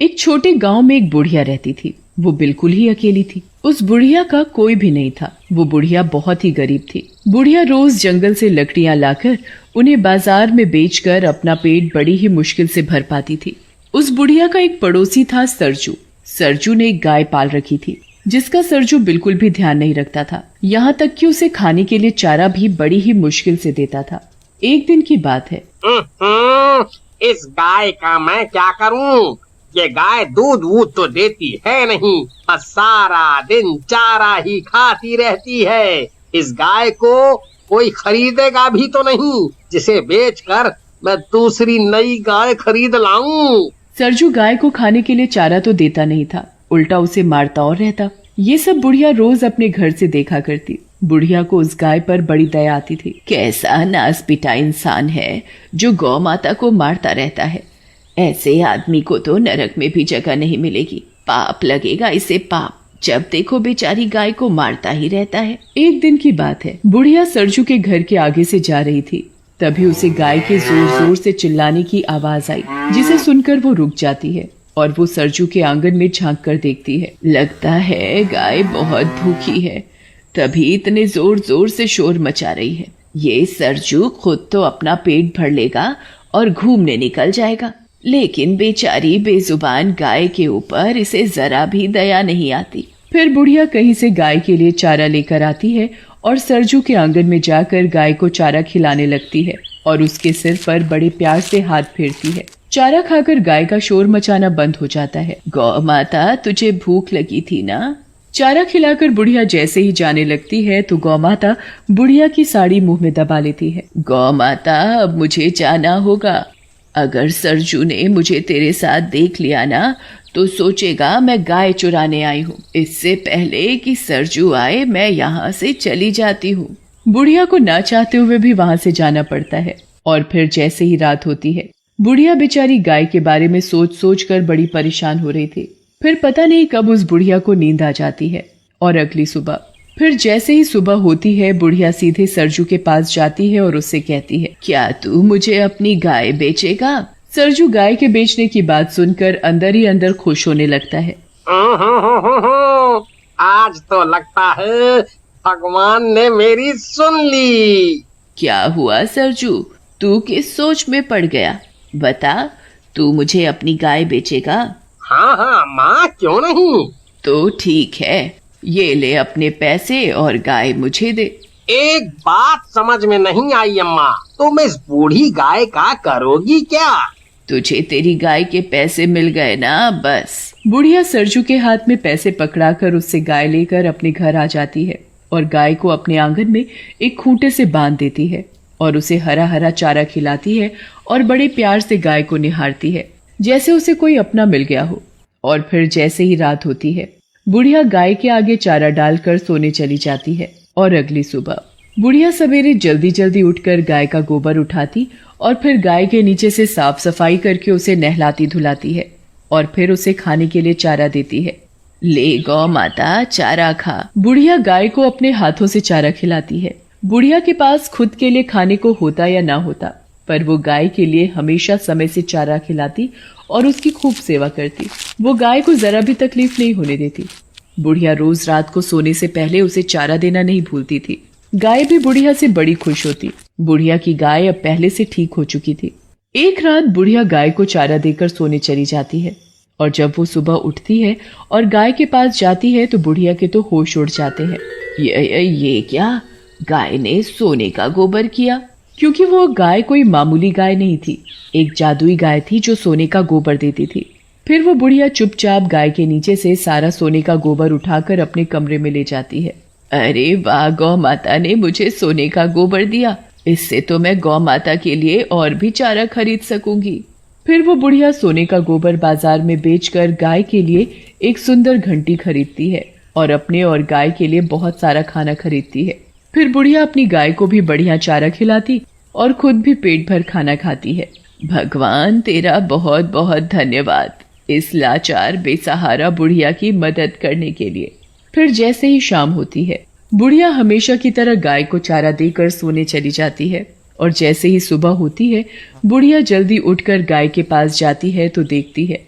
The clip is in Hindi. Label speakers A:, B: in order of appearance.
A: एक छोटे गांव में एक बुढ़िया रहती थी। वो बिल्कुल ही अकेली थी। उस बुढ़िया का कोई भी नहीं था। वो बुढ़िया बहुत ही गरीब थी। बुढ़िया रोज जंगल से लकड़ियां लाकर उन्हें बाजार में बेचकर अपना पेट बड़ी ही मुश्किल से भर पाती थी। उस बुढ़िया का एक पड़ोसी था सरजू। सरजू ने एक गाय पाल रखी थी, जिसका सरजू बिल्कुल भी ध्यान नहीं रखता था। यहाँ तक कि उसे खाने के लिए चारा भी बड़ी ही मुश्किल से देता था। एक दिन की बात है।
B: इस गाय का मैं क्या करूं? ये गाय दूध वूध तो देती है नहीं, बस सारा दिन चारा ही खाती रहती है। इस गाय को कोई खरीदेगा भी तो नहीं, जिसे बेचकर मैं दूसरी नई गाय खरीद लाऊं।
A: सरजू गाय को खाने के लिए चारा तो देता नहीं था, उल्टा उसे मारता और रहता। ये सब बुढ़िया रोज अपने घर से देखा करती। बुढ़िया को उस गाय पर बड़ी दया आती थी। कैसा नासपिटा इंसान है जो गौ माता को मारता रहता है। ऐसे आदमी को तो नरक में भी जगह नहीं मिलेगी। पाप लगेगा इसे, पाप। जब देखो बेचारी गाय को मारता ही रहता है। एक दिन की बात है। बुढ़िया सरजू के घर के आगे से जा रही थी, तभी उसे गाय के जोर जोर से चिल्लाने की आवाज आई, जिसे सुनकर वो रुक जाती है और वो सरजू के आंगन में झांक कर देखती है। लगता है गाय बहुत भूखी है, तभी इतने जोर जोर से शोर मचा रही है। ये सरजू खुद तो अपना पेट भर लेगा और घूमने निकल जाएगा, लेकिन बेचारी बेजुबान गाय के ऊपर इसे जरा भी दया नहीं आती। फिर बुढ़िया कहीं से गाय के लिए चारा लेकर आती है और सरजू के आंगन में जाकर गाय को चारा खिलाने लगती है और उसके सिर पर बड़े प्यार से हाथ फेरती है। चारा खाकर गाय का शोर मचाना बंद हो जाता है। गौ माता, तुझे भूख लगी थी ना? चारा खिलाकर बुढ़िया जैसे ही जाने लगती है तो गौ माता बुढ़िया की साड़ी मुंह में दबा लेती है। गौ माता, अब मुझे जाना होगा। अगर सरजू ने मुझे तेरे साथ देख लिया ना तो सोचेगा मैं गाय चुराने आई हूँ। इससे पहले कि सरजू आए मैं यहाँ से चली जाती हूँ। बुढ़िया को ना चाहते हुए भी वहाँ से जाना पड़ता है और फिर जैसे ही रात होती है, बुढ़िया बेचारी गाय के बारे में सोच सोच कर बड़ी परेशान हो रही थी। फिर पता नहीं कब उस बुढ़िया को नींद आ जाती है और अगली सुबह फिर जैसे ही सुबह होती है, बुढ़िया सीधे सरजू के पास जाती है और उससे कहती है, क्या तू मुझे अपनी गाय बेचेगा? सरजू गाय के बेचने की बात सुनकर अंदर ही अंदर खुश होने लगता है।
B: आज तो लगता है भगवान ने मेरी सुन ली।
A: क्या हुआ सरजू, तू किस सोच में पड़ गया? बता, तू मुझे अपनी गाय बेचेगा?
B: हाँ हाँ माँ, क्यों नहीं।
A: तो ठीक है, ये ले अपने पैसे और गाय मुझे दे।
B: एक बात समझ में नहीं आई अम्मा, तुम इस बूढ़ी गाय का करोगी क्या?
A: तुझे तेरी गाय के पैसे मिल गए ना, बस। बुढ़िया सरजू के हाथ में पैसे पकड़ाकर उससे गाय लेकर अपने घर आ जाती है और गाय को अपने आंगन में एक खूंटे से बांध देती है और उसे हरा हरा चारा खिलाती है और बड़े प्यार से गाय को निहारती है, जैसे उसे कोई अपना मिल गया हो। और फिर जैसे ही रात होती है, बुढ़िया गाय के आगे चारा डालकर सोने चली जाती है और अगली सुबह बुढ़िया सवेरे जल्दी जल्दी उठकर गाय का गोबर उठाती और फिर गाय के नीचे से साफ सफाई करके उसे नहलाती धुलाती है और फिर उसे खाने के लिए चारा देती है। ले गौ माता, चारा खा। बुढ़िया गाय को अपने हाथों से चारा खिलाती है। बुढ़िया के पास खुद के लिए खाने को होता या ना होता, पर वो गाय के लिए हमेशा समय से चारा खिलाती और उसकी खूब सेवा करती। वो गाय को जरा भी तकलीफ नहीं होने देती। बुढ़िया रोज रात को सोने से पहले उसे चारा देना नहीं भूलती थी। गाय भी बुढ़िया से बड़ी खुश होती। बुढ़िया की गाय अब पहले से ठीक हो चुकी थी। एक रात बुढ़िया गाय को चारा देकर सोने चली जाती है और जब वो सुबह उठती है और गाय के पास जाती है तो बुढ़िया के तो होश उड़ जाते हैं। ये क्या? गाय ने सोने का गोबर किया? क्योंकि वो गाय कोई मामूली गाय नहीं थी, एक जादुई गाय थी जो सोने का गोबर देती थी। फिर वो बुढ़िया चुपचाप गाय के नीचे से सारा सोने का गोबर उठाकर अपने कमरे में ले जाती है। अरे वाह, गौ माता ने मुझे सोने का गोबर दिया, इससे तो मैं गौ माता के लिए और भी चारा खरीद सकूंगी। फिर वो बुढ़िया सोने का गोबर बाजार में बेचकर गाय के लिए एक सुंदर घंटी खरीदती है और अपने और गाय के लिए बहुत सारा खाना खरीदती है। फिर बुढ़िया अपनी गाय को भी बढ़िया चारा खिलाती और खुद भी पेट भर खाना खाती है। भगवान तेरा बहुत बहुत धन्यवाद इस लाचार बेसहारा बुढ़िया की मदद करने के लिए। फिर जैसे ही शाम होती है, बुढ़िया हमेशा की तरह गाय को चारा देकर सोने चली जाती है और जैसे ही सुबह होती है, बुढ़िया जल्दी उठकर गाय के पास जाती है तो देखती है